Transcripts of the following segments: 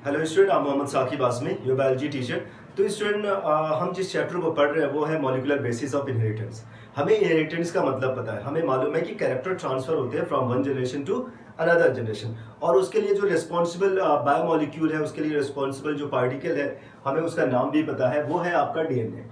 Hello student, आप Mohammad Saqib Azmi, your biology teacher. तो student, हम जिस चैप्टर को पढ़ रहे हैं वो है मॉलिक्यूलर बेसिस ऑफ इनहेरिटेंस। हमें इनहेरिटेंस का मतलब पता है, हमें मालूम है कि कैरेक्टर ट्रांसफर होते हैं from one generation to another generation, और उसके लिए जो रिस्पॉन्सिबल बायोमोलिक्यूल है, उसके लिए रिस्पॉन्सिबल जो पार्टिकल है, हमें उसका नाम भी पता है, वो है आपका डीएनए।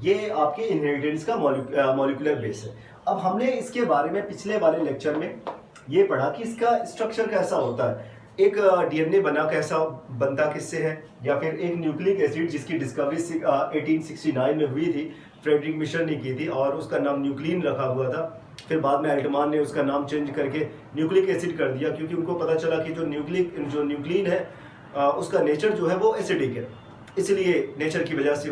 ये आपके इनहेरिटेंस का मॉलिक्यूलर बेस है। अब हमने इसके बारे में पिछले वाले लेक्चर में ये पढ़ा कि इसका स्ट्रक्चर कैसा होता है, एक डीएनए बनता किससे है, या फिर एक न्यूक्लिक एसिड जिसकी डिस्कवरी 1869 में हुई थी, फ्रेडरिक मिशर ने की थी, और उसका नाम न्यूक्लिन रखा हुआ था। फिर बाद में अल्टमान ने उसका नाम चेंज करके न्यूक्लिक एसिड कर दिया, क्योंकि उनको पता चला कि जो न्यूक्लिन है उसका नेचर जो है वो एसिडिक है, इसलिए नेचर की वजह से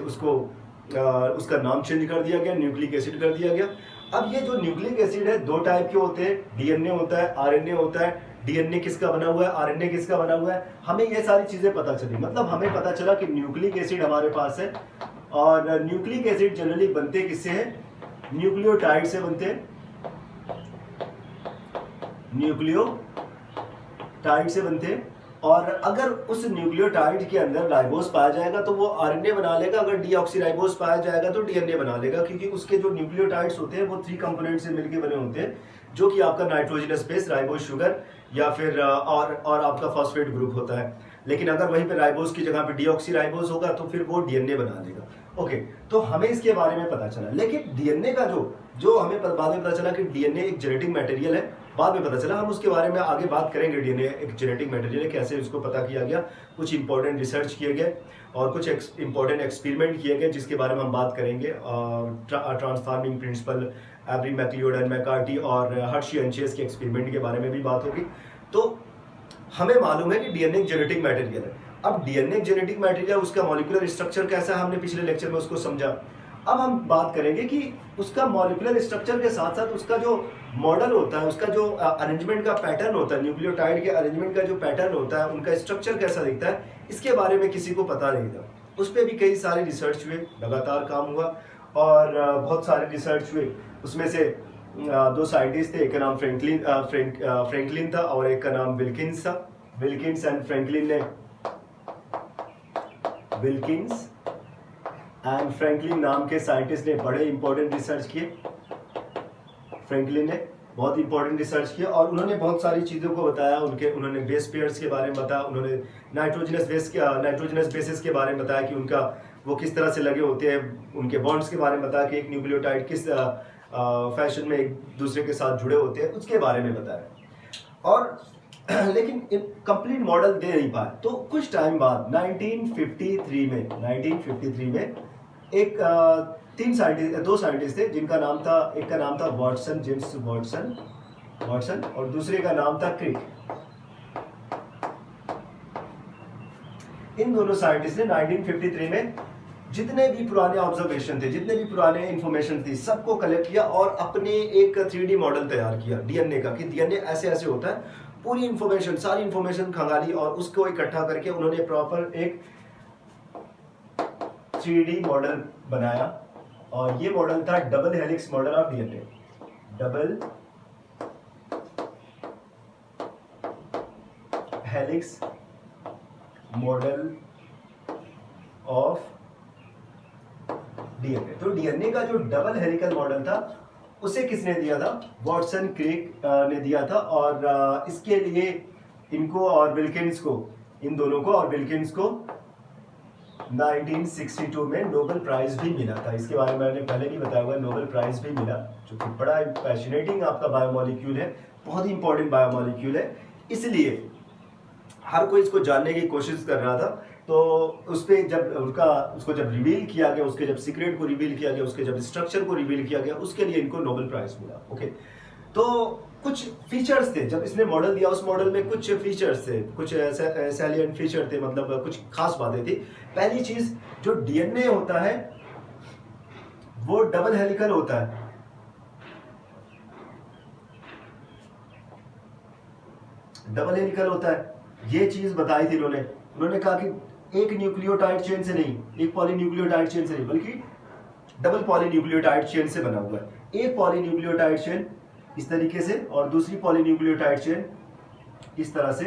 उसका नाम चेंज कर दिया गया, न्यूक्लिक एसिड कर दिया गया। अब ये जो न्यूक्लिक एसिड है दो टाइप के होते हैं, डीएनए होता है, आरएनए होता है। डीएनए किसका बना हुआ है, आरएनए किसका बना हुआ है, हमें ये सारी चीजें पता चली। मतलब हमें पता चला कि न्यूक्लिक एसिड हमारे पास है, और न्यूक्लिक एसिड जनरली बनते किससे हैं, न्यूक्लियोटाइड से बनते हैं, न्यूक्लियोटाइड से बनते हैं। और अगर उस न्यूक्लियोटाइड के अंदर राइबोस पाया जाएगा तो वो आरएनए बना लेगा, अगर डीऑक्सीराइबोस पाया जाएगा तो डीएनए बना लेगा, क्योंकि उसके जो न्यूक्लियोटाइड्स होते हैं वो 3 कंपोनेंट से मिलकर बने होते हैं, जो कि आपका नाइट्रोजनस बेस, राइबोस शुगर, या फिर और आपका फॉस्फेट ग्रुप होता है। लेकिन अगर वहीं पे राइबोस की जगह पे डीऑक्सीराइबोस होगा तो फिर वो डीएनए बना लेगा। ओके, तो हमें इसके बारे में पता चला। लेकिन डीएनए का जो हमें बाद में पता चला कि डीएनए एक जेनेटिक मटेरियल है, बाद में पता चला। हम उसके बारे में आगे बात करेंगे। डीएनए एक जेनेटिक मटेरियल है, कैसे उसको पता किया गया, कुछ इंपॉर्टेंट रिसर्च किए गए और कुछ इंपॉर्टेंट एक्सपेरिमेंट किए गए, जिसके बारे में हम बात करेंगे। Transforming principle, Avery MacLeod, McCarty और हर्शी एंड चेस के एक्सपेरिमेंट के बारे में भी बात होगी। तो हमें मालूम है कि डीएनए एक जेनेटिक मटेरियल है। अब डीएनए जेनेटिक मटेरियल, उसका मॉलिक्यूलर स्ट्रक्चर कैसा है, हमने पिछले लेक्चर में उसको समझा। अब हम बात करेंगे कि उसका मॉलिक्यूलर स्ट्रक्चर के साथ साथ उसका जो मॉडल होता है, उसका जो अरेंजमेंट का पैटर्न होता है, न्यूक्लियोटाइड के अरेंजमेंट का जो पैटर्न होता है, उनका स्ट्रक्चर कैसा दिखता है, इसके बारे में किसी को पता नहीं था। उस पर भी कई सारे रिसर्च हुए, लगातार काम हुआ, और बहुत सारे रिसर्च हुए। उसमें से 2 साइंटिस्ट थे, एक का नाम फ्रैंकलिन था और एक का नाम विल्किंस था। विल्किंस एंड फ्रैंकलिन नाम के साइंटिस्ट ने बड़े इंपॉर्टेंट रिसर्च किए। फ्रैंकलिन ने बहुत इंपॉर्टेंट रिसर्च किया और उन्होंने बहुत सारी चीज़ों को बताया। उन्होंने बेस पेयर्स के बारे में बताया, उन्होंने नाइट्रोजनस बेसिस के बारे में बताया कि उनका वो किस तरह से लगे होते हैं, उनके बॉन्ड्स के बारे में बताया कि एक न्यूक्लियोटाइड किस फैशन में एक दूसरे के साथ जुड़े होते हैं, उसके बारे में बताया। और लेकिन कंप्लीट मॉडल दे नहीं पाए। तो कुछ टाइम बाद 1953 में एक 2 साइंटिस्ट थे, जिनका नाम था, एक का नाम था वॉटसन, जेम्स वॉटसन, और दूसरे का नाम था क्रिक। इन दोनों साइंटिस्ट ने 1953 में जितने भी पुराने ऑब्जर्वेशन थे, जितने भी पुराने इंफॉर्मेशन थी, सबको कलेक्ट किया और अपने एक 3D मॉडल तैयार किया डीएनए का, कि डीएनए ऐसे ऐसे होता है। पूरी इंफॉर्मेशन, सारी इंफॉर्मेशन खंगाली और उसको इकट्ठा करके उन्होंने प्रॉपर एक 3D मॉडल बनाया, और ये मॉडल था double helix model of DNA. Double helix model of DNA. तो डीएनए का जो डबल हेलिकल मॉडल था, उसे किसने दिया था, वॉटसन, क्रिक ने दिया था। और इसके लिए इनको और विल्किंस को, इन दोनों को और विल्किंस को 1962 में नोबेल प्राइज भी मिला था। इसके बारे में मैंने पहले भी बताया हुआ, नोबेल प्राइज भी मिला, जो कि बड़ा पैशनेटिंग आपका बायोमोलिक्यूल है, बहुत ही इंपॉर्टेंट बायोमोलिक्यूल है। इसलिए हर कोई इसको जानने की कोशिश कर रहा था। तो उस पर उसको जब रिवील किया गया, उसके जब सीक्रेट को रिवील किया गया, उसके जब स्ट्रक्चर को रिवील किया गया, उसके लिए इनको नोबेल प्राइज मिला। ओके, तो कुछ फीचर्स थे, जब इसने मॉडल दिया उस मॉडल में कुछ फीचर्स थे, कुछ सैलिएंट फीचर थे, मतलब कुछ खास बातें थी। पहली चीज, जो डीएनए होता है वो डबल हेलिकल होता है। डबल हेलिकल होता है, ये चीज बताई थी उन्होंने कहा कि एक न्यूक्लियोटाइड चेन से नहीं, एक पॉलीन्यूक्लियोटाइड चेन से नहीं, बल्कि डबल पॉलीन्यूक्लियोटाइड चेन से बना हुआ है। एक पॉलीन्यूक्लियोटाइड चेन इस तरीके से और दूसरी पॉलीन्यूक्लियोटाइड चेन इस तरह से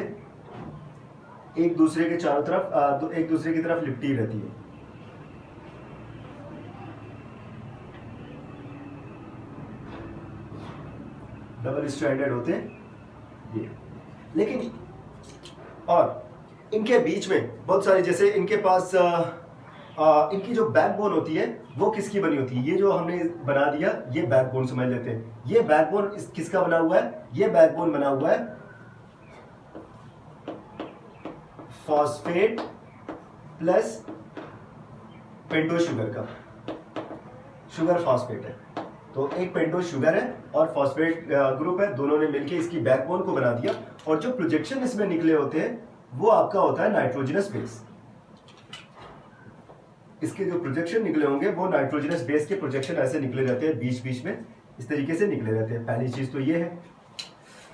एक दूसरे के चारों तरफ एक दूसरे की तरफ लिपटी रहती है। डबल स्ट्रैंडेड होते हैं ये। लेकिन और इनके बीच में बहुत सारी, जैसे इनके पास इनकी जो बैकबोन होती है वो किसकी बनी होती है? ये जो हमने बना दिया ये बैकबोन समझ लेते हैं। ये बैकबोन किसका बना हुआ है? ये बैकबोन बना हुआ है फॉस्फेट प्लस पेंटोज शुगर का। शुगर फॉस्फेट है, तो एक पेंटोज शुगर है और फॉस्फेट ग्रुप है, दोनों ने मिलकर इसकी बैकबोन को बना दिया। और जो प्रोजेक्शन इसमें निकले होते हैं वो आपका होता है नाइट्रोजनस बेस। इसके जो प्रोजेक्शन निकले होंगे वो नाइट्रोजनस बेस के प्रोजेक्शन ऐसे निकले रहते हैं, बीच बीच में इस तरीके से निकले रहते हैं। पहली चीज तो ये है।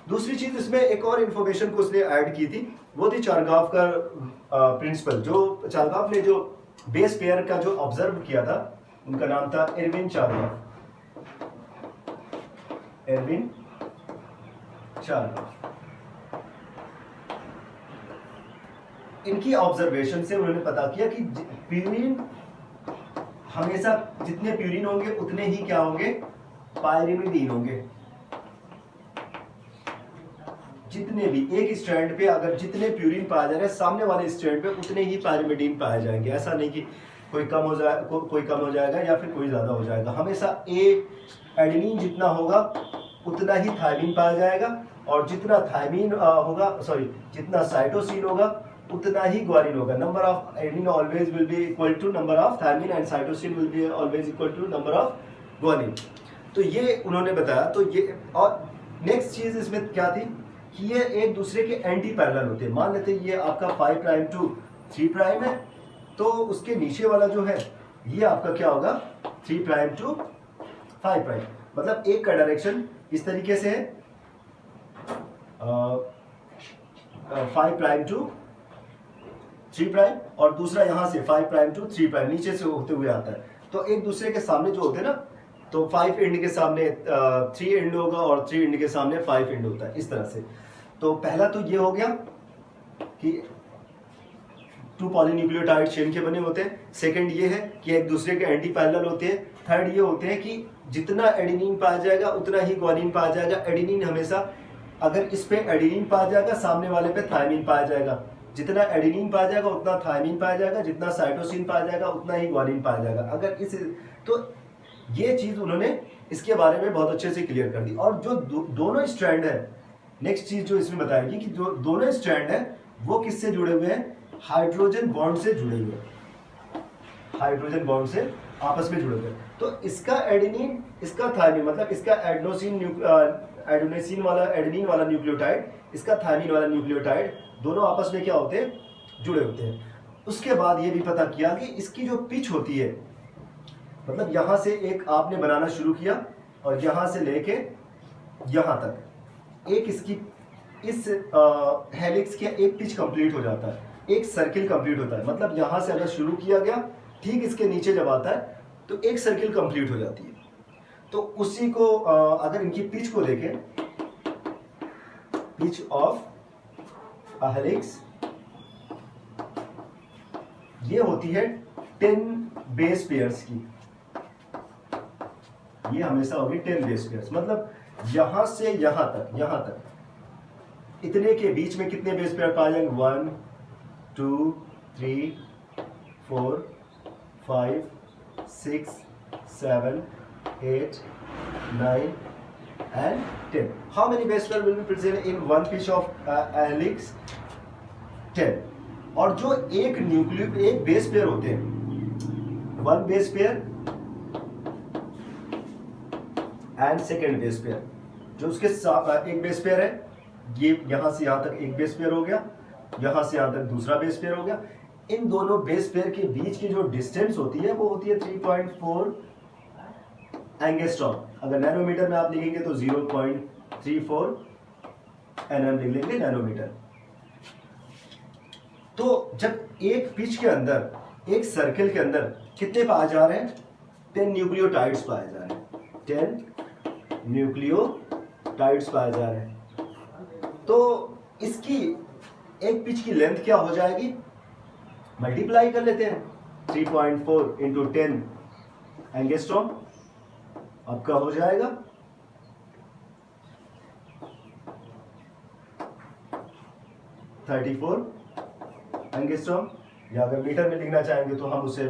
दूसरी चीज, इसमें एक और इंफॉर्मेशन को उसने ऐड की थी, वो थी चारगाफ का प्रिंसिपल। जो चारगाफ ने जो बेस पेयर का जो ऑब्जर्व किया था, उनका नाम था एरविन चारगाफ। एरविन चारगाफ। इनकी ऑब्जर्वेशन से उन्होंने पता किया कि प्यूरिन हमेशा जितने प्यूरिन होंगे उतने ही क्या होंगे? पायरिमिडीन होंगे। जितने भी एक स्ट्रैंड पे अगर जितने प्यूरिन पाया जा रहा है, सामने वाले स्ट्रैंड पे उतने ही पायरिमिडीन पाए जाएंगे। ऐसा नहीं कि कोई कम हो जाए, कोई कम हो जाएगा या फिर कोई ज्यादा हो जाएगा। हमेशा एडेनिन जितना होगा उतना ही थायमिन पाया जाएगा, और जितना थायमिन जितना साइटोसिन होगा उतना ही ग्वानिन होगा। Number of adenine always will be equal to number of thymine and cytosine will be always equal to number of guanine. तो ये उन्होंने बताया। तो ये, और नेक्स्ट चीज इसमें क्या थी कि ये एक दूसरे के एंटी पैरेलल होते हैं। मान लेते हैं ये आपका 5 प्राइम टू 3 प्राइम है, तो उसके नीचे वाला जो है ये आपका क्या होगा? 3 प्राइम टू 5 प्राइम। मतलब एक का डायरेक्शन इस तरीके से है 5 प्राइम टू 3 प्राइम, और दूसरा यहां से 5 प्राइम टू 3 प्राइम नीचे से होते हुए आता है। तो एक दूसरे के सामने जो होते हैं ना, तो 5 एंड के सामने 3 एंड होगा और 3 एंड के सामने 5 एंड होता है, इस तरह से। तो पहला तो ये हो गया कि 2 पॉलीन्यूक्लियोटाइड चेन के बने होते हैं। सेकंड ये है कि एक दूसरे के एंटी पैरेलल होते हैं। थर्ड ये होते हैं कि जितना एडेनिन पाया जाएगा उतना ही ग्वानिन पाया जाएगा। एडेनिन हमेशा, अगर इस पे एडेनिन पाया जाएगा सामने वाले पे थायमिन पाया जाएगा। जितना एडेनिन पाया जाएगा उतना थायमिन पाया जाएगा, जितना साइटोसिन पाया जाएगा उतना ही ग्वानिन पाया जाएगा। अगर इस, तो ये चीज उन्होंने इसके बारे में बहुत अच्छे से क्लियर कर दी। और जो दोनों स्ट्रैंड है, नेक्स्ट चीज जो इसमें बताएगी कि जो दोनों स्ट्रैंड है वो किससे जुड़े हुए हैं? हाइड्रोजन बॉन्ड से जुड़े हुए हैं। हाइड्रोजन बॉन्ड से आपस में जुड़े हुए हैं। तो इसका एडेनिन, इसका थायमिन, मतलब इसका एडेनोसिन वाला एडेनिन वाला न्यूक्लियोटाइड, इसका थायमिन वाला न्यूक्लियोटाइड, दोनों आपस में क्या होते हैं? जुड़े होते हैं। उसके बाद ये भी पता किया कि इसकी जो पिच होती है, मतलब यहां से एक आपने बनाना शुरू किया और यहां से लेके यहां तक एक इसकी इस हेलिक्स के एक पिच कंप्लीट हो जाता है, एक सर्किल कंप्लीट होता है। मतलब यहां से अगर शुरू किया गया, ठीक इसके नीचे जब आता है तो एक सर्किल कंप्लीट हो जाती है। तो उसी को अगर इनकी पिच को देखें, पिच ऑफ अ हेलिक्स, ये होती है 10 बेस पेयर्स की। ये हमेशा होगी 10 बेस पेयर्स। मतलब यहां से यहां तक इतने के बीच में कितने बेस पेयर पाए जाएंगे? 1 2 3 4 5 6 7 8 9 and 10. How many base pair will be present in one pitch of helix? 10. और जो एक बेस पेयर होते हैं, 1 base pair and second base pair, जो उसके साथ एक बेस पेयर है, ये यहां से यहां तक एक बेस पेयर हो गया, यहां से यहां तक दूसरा बेस पेयर हो गया। इन दोनों बेस पेयर के बीच की जो डिस्टेंस होती है वो होती है 3.4 एंगस्ट्रॉम। अगर नैनोमीटर में आप लिखेंगे तो 0.34 nm लिख लेंगे नैनोमीटर। तो जब एक पिच के अंदर, एक सर्किल के अंदर कितने पाए जा रहे हैं? 10 न्यूक्लियोटाइड्स पाए जा रहे हैं। 10 न्यूक्लियोटाइड्स पाए जा रहे हैं। तो इसकी एक पिच की लेंथ क्या हो जाएगी, मल्टीप्लाई कर लेते हैं, 3.4 इंटू 10 एंगस्ट्रॉम आपका हो जाएगा 34 एंगस्ट्रॉम, या अगर मीटर में लिखना चाहेंगे तो हम उसे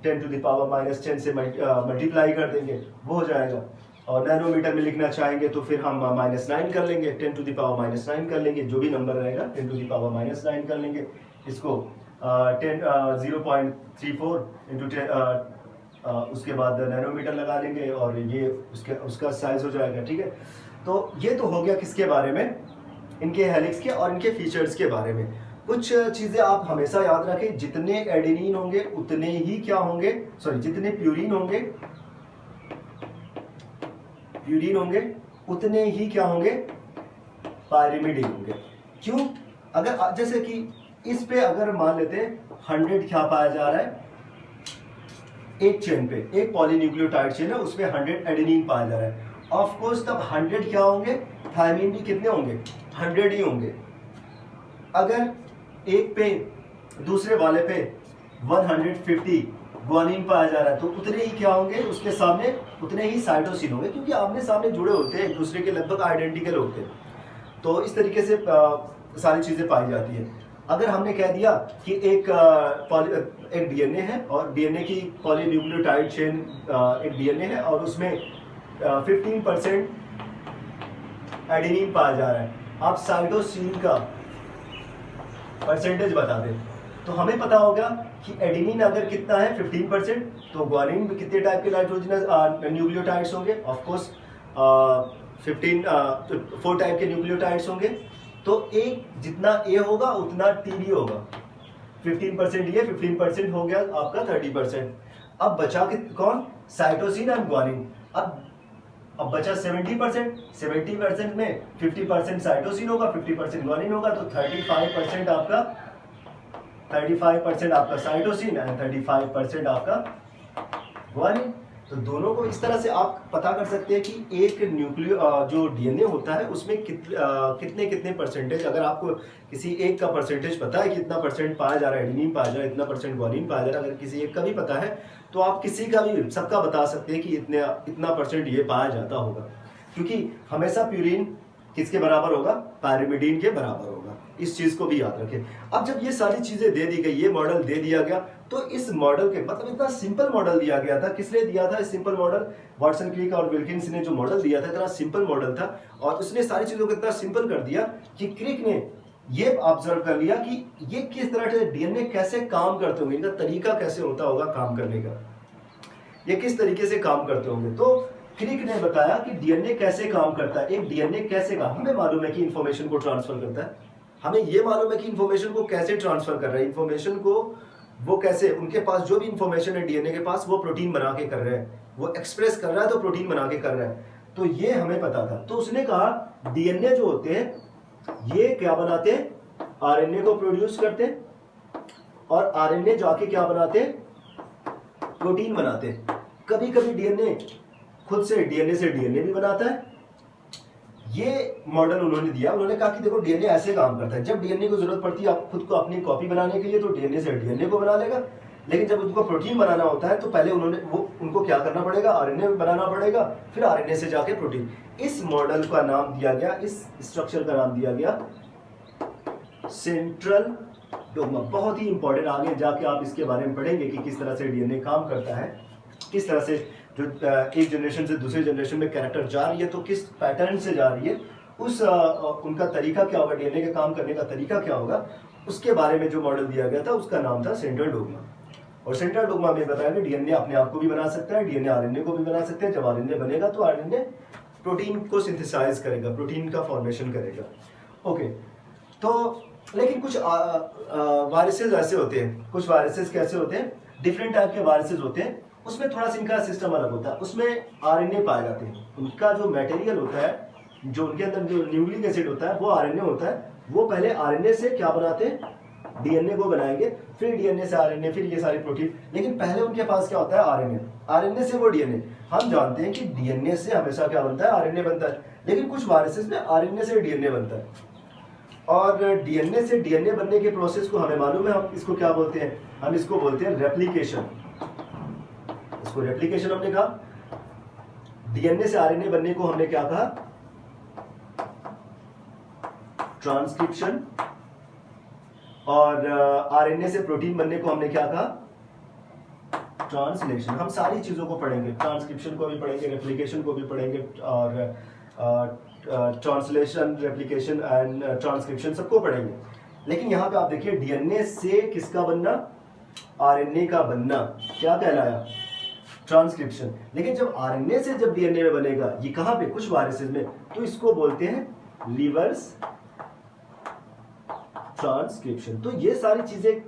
10⁻⁻10 से मल्टीप्लाई कर देंगे, वो हो जाएगा। और नैनोमीटर में लिखना चाहेंगे तो फिर हम -9 कर लेंगे, 10⁻�9 कर लेंगे, जो भी नंबर रहेगा 10⁻�9 कर लेंगे। इसको 0.34 इंटू 10 उसके बाद नैनोमीटर लगा लेंगे और ये उसका साइज हो जाएगा। ठीक है, तो ये तो हो गया किसके बारे में, इनके हेलिक्स के और इनके फीचर्स के बारे में। कुछ चीज़ें आप हमेशा याद रखें, जितने एडेनिन होंगे उतने ही क्या होंगे, सॉरी जितने प्यूरिन होंगे उतने ही क्या होंगे, पायरिमिडिन होंगे। क्यों, अगर जैसे कि इस पे अगर मान लेते हैं 100 क्या पाया जा रहा है, एक चेन पे, एक पॉलीन्यूक्लियोटाइड चेन है उसमें 100 एडेनिन पाया जा रहा है। ऑफ कोर्स तब 100 क्या होंगे, थायमिन भी कितने होंगे, 100 ही होंगे। अगर एक पे दूसरे वाले पे 150 ग्वानिन पाया जा रहा है तो उतने ही क्या होंगे, उसके सामने उतने ही साइटोसिन होंगे, क्योंकि आमने सामने जुड़े होते हैं, एक दूसरे के लगभग आइडेंटिकल होते हैं। तो इस तरीके से सारी चीज़ें पाई जाती हैं। अगर हमने कह दिया कि एक डीएनए है और डीएनए की पॉलीन्यूक्लियोटाइड चेन एक डीएनए है और उसमें 15% एडेनिन पाया जा रहा है, आप साइटोसिन का परसेंटेज बता दें तो हमें पता होगा कि एडेनिन अगर कितना है 15%, तो ग्वानिन में कितने टाइप के नाइट्रोजनस न्यूक्लियोटाइड्स होंगे, ऑफ कोर्स 4 टाइप के न्यूक्लियोटाइड्स होंगे। तो एक जितना ए होगा उतना टी भी होगा, 15% ये 15% हो गया आपका 30%। अब बचा कौन, साइटोसिन और ग्वानिन। अब बचा 70% में 50% साइटोसिन होगा, 50% ग्वानिन होगा, तो 35% आपका साइटोसिन एंड 35% आपका ग्वानिन। तो दोनों को इस तरह से आप पता कर सकते हैं कि एक जो डीएनए होता है उसमें कितने परसेंटेज, अगर आपको किसी एक का परसेंटेज पता है कि इतना परसेंट पाया जा रहा है एडेनिन पाया जा रहा है, इतना परसेंट ग्वानिन पाया जा रहा है, अगर किसी एक का भी पता है तो आप किसी का भी सबका बता सकते हैं कि इतना परसेंट ये पाया जाता होगा, क्योंकि हमेशा प्यूरिन किसके बराबर होगा, पायरिमिडीन के बराबर होगा। इस चीज को भी याद रखें। अब जब ये सारी चीजें दे दी गई, ये मॉडल दे दिया गया, तो इस मॉडल के मतलब इतना सिंपल मॉडल दिया गया था, किसने दिया था सिंपल मॉडल, वाटसन क्रिक और विल्किंस ने जो मॉडल दिया था, इतना सिंपल मॉडल था और उसने सारी चीजों को इतना सिंपल कर दिया कि क्रिक ने ये ऑब्जर्व कर लिया कि ये किस तरह से डीएनए कैसे काम करते होंगे, इनका तरीका कैसे होता होगा काम करने का, ये किस तरीके से काम करते होंगे। तो क्रिक ने बताया कि डीएनए कैसे काम करता है, एक डीएनए कैसे काम, हमें मालूम है कि इंफॉर्मेशन को ट्रांसफर करता है, हमें ये मालूम है कि इंफॉर्मेशन को कैसे ट्रांसफर कर रहा है, इंफॉर्मेशन को वो कैसे, उनके पास जो भी इंफॉर्मेशन है डीएनए के पास वो प्रोटीन बना के कर रहे हैं, वो एक्सप्रेस कर रहा है तो प्रोटीन बना के कर रहा है, तो ये हमें पता था। तो उसने कहा डीएनए जो होते हैं ये क्या बनाते हैं, आरएनए को प्रोड्यूस करते हैं और आरएनए जाके क्या बनाते हैं, प्रोटीन बनाते हैं। कभी कभी डीएनए खुद से डीएनए भी बनाता है। ये मॉडल उन्होंने दिया, उन्होंने कहा कि देखो डीएनए ऐसे काम करता है, जब डीएनए को जरूरत पड़ती है आप खुद को अपनी कॉपी बनाने के लिए तो डीएनए से डीएनए को बना लेगा, लेकिन जब उनको प्रोटीन बनाना होता है तो पहले उनको क्या करना पड़ेगा, आरएनए बनाना पड़ेगा, फिर आरएनए से जाके प्रोटीन। इस मॉडल का नाम दिया गया, इस स्ट्रक्चर का नाम दिया गया सेंट्रल डोग्मा। बहुत ही इंपॉर्टेंट, आगे जाके आप इसके बारे में पढ़ेंगे कि किस तरह से डीएनए काम करता है, किस तरह से जो एक जनरेशन से दूसरे जनरेशन में कैरेक्टर जा रही है तो किस पैटर्न से जा रही है, उस उनका तरीका क्या होगा, डीएनए के काम करने का तरीका क्या होगा, उसके बारे में जो मॉडल दिया गया था उसका नाम था सेंट्रल डोग्मा। और सेंट्रल डोग्मा में बताया कि डीएनए अपने आप को भी बना सकता है, डीएनए आरएनए को भी बना सकते हैं, जब आरएनए बनेगा तो आरएनए प्रोटीन को सिंथेसाइज करेगा, प्रोटीन का फॉर्मेशन करेगा। ओके, तो लेकिन कुछ वायरसेस ऐसे होते हैं, कुछ वायरसेस कैसे होते हैं, डिफरेंट टाइप के वायरसेस होते हैं, उसमें थोड़ा सा इनका सिस्टम अलग होता है, उसमें आरएनए पाए जाते हैं, उनका जो मटेरियल होता है, जो उनके अंदर जो न्यूक्लिक एसिड होता है वो आरएनए होता है, वो पहले आरएनए से क्या बनाते हैं, डीएनए को बनाएंगे, फिर डीएनए से आरएनए, फिर ये सारी प्रोटीन। लेकिन पहले उनके पास क्या होता है, आरएनए, आरएनए से वो डीएनए। हम जानते हैं कि डीएनए से हमेशा क्या बनता है, आरएनए बनता है, लेकिन कुछ वायरसेस में आरएनए से डीएनए बनता है। और डीएनए से डीएनए बनने के प्रोसेस को हमें मालूम है, हम इसको क्या बोलते हैं, हम इसको बोलते हैं रेप्लिकेशन। इसको रेप्लिकेशन हमने कहा। डीएनए से आरएनए बनने को हमने क्या कहा, ट्रांसक्रिप्शन। और आरएनए से प्रोटीन बनने को हमने क्या कहा, ट्रांसलेशन। हम सारी चीजों को पढ़ेंगे, ट्रांसक्रिप्शन को भी पढ़ेंगे, रेप्लिकेशन को भी पढ़ेंगे, और ट्रांसलेशन, रेप्लिकेशन एंड ट्रांसक्रिप्शन सबको पढ़ेंगे। लेकिन यहाँ पे आप देखिए, डीएनए से किसका बनना, आरएनए का बनना क्या कहलाया, ट्रांसक्रिप्शन। लेकिन जब आरएनए से जब डीएनए में बनेगा, ये कहाँ पे, कुछ वायरसेस में, तो इसको बोलते हैं रिवर्स ट्रांसक्रिप्शन। तो ये सारी चीजें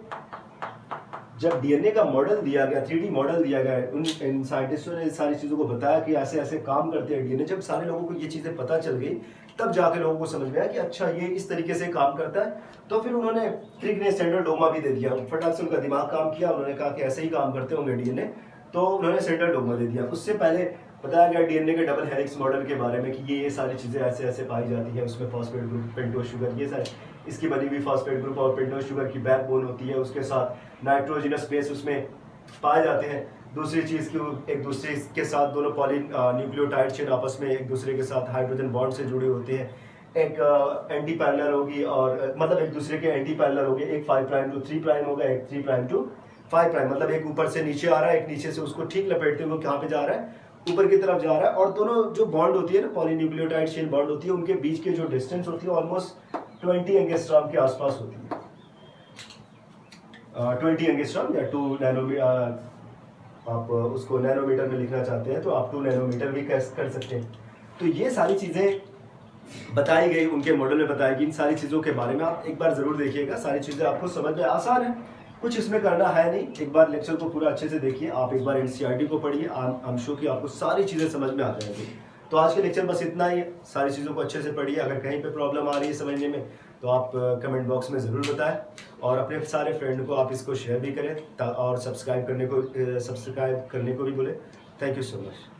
जब डीएनए का मॉडल दिया गया, 3D मॉडल दिया गया, इन साइंटिस्टों ने सारी चीज़ों को बताया कि ऐसे ऐसे काम करते हैं डीएनए। जब सारे लोगों को ये चीज़ें पता चल गई, तब जाके लोगों को समझ में आया कि अच्छा ये इस तरीके से काम करता है। तो फिर उन्होंने, क्रिक ने स्टैंडर्ड डोग्मा भी दे दिया, फटाक से उनका दिमाग काम किया, उन्होंने कहा कि ऐसे ही काम करते होंगे डीएनए, तो उन्होंने स्टैंडर्ड डोग्मा दे दिया। उससे पहले बताया गया डीएनए के डबल हेलिक्स मॉडल के बारे में कि ये सारी चीज़ें ऐसे ऐसे पाई जाती है, उसमें फॉस्फेट ग्रुप, पेंटोज शुगर, ये सारे इसकी बनी हुई फॉस्फेट ग्रुप और पेंटोज शुगर की बैकबोन होती है, उसके साथ नाइट्रोजिनस बेस उसमें पाए जाते हैं। दूसरी चीज़ की, एक दूसरे के साथ दोनों पॉली न्यूक्लियोटाइड चेन आपस में एक दूसरे के साथ हाइड्रोजन बॉन्ड से जुड़े होते हैं। एक एंटी पैरेलल होगी, और मतलब एक दूसरे के एंटी पैरेलल होगी, एक 5 प्राइम टू 3 प्राइम होगा, एक 3 प्राइम टू 5 प्राइम, मतलब एक ऊपर से नीचे आ रहा है, एक नीचे से उसको ठीक लपेटते हुए कहाँ पे जा रहा है, ऊपर की तरफ जा रहा है। और दोनों जो बॉन्ड होती है ना, पॉलीन्यूक्लियोटाइड चेन बॉन्ड होती है, उनके बीच के जो डिस्टेंस होती है ऑलमोस्ट 20 एंगस्ट्रॉम के आसपास होती है, 20 एंगस्ट्रॉम या 2 नैनोमीटर। आप उसको नैनोमीटर में लिखना चाहते हैं तो आप 2 नैनोमीटर भी कर सकते हैं। तो ये सारी चीज़ें बताई गई, उनके मॉडल में बताई गई। इन सारी चीज़ों के बारे में आप एक बार ज़रूर देखिएगा, सारी चीज़ें आपको समझ में आसान है, कुछ इसमें करना है नहीं। एक बार लेक्चर को पूरा अच्छे से देखिए, आप एक बार एनसीईआरटी को पढ़िए, आई एम श्योर कि आपको सारी चीज़ें समझ में आ जाएंगी। तो आज के लेक्चर बस इतना ही है, सारी चीज़ों को अच्छे से पढ़िए। अगर कहीं पे प्रॉब्लम आ रही है समझने में तो आप कमेंट बॉक्स में ज़रूर बताएं, और अपने सारे फ्रेंड को आप इसको शेयर भी करें, और सब्सक्राइब करने को भी बोले। Thank you so much.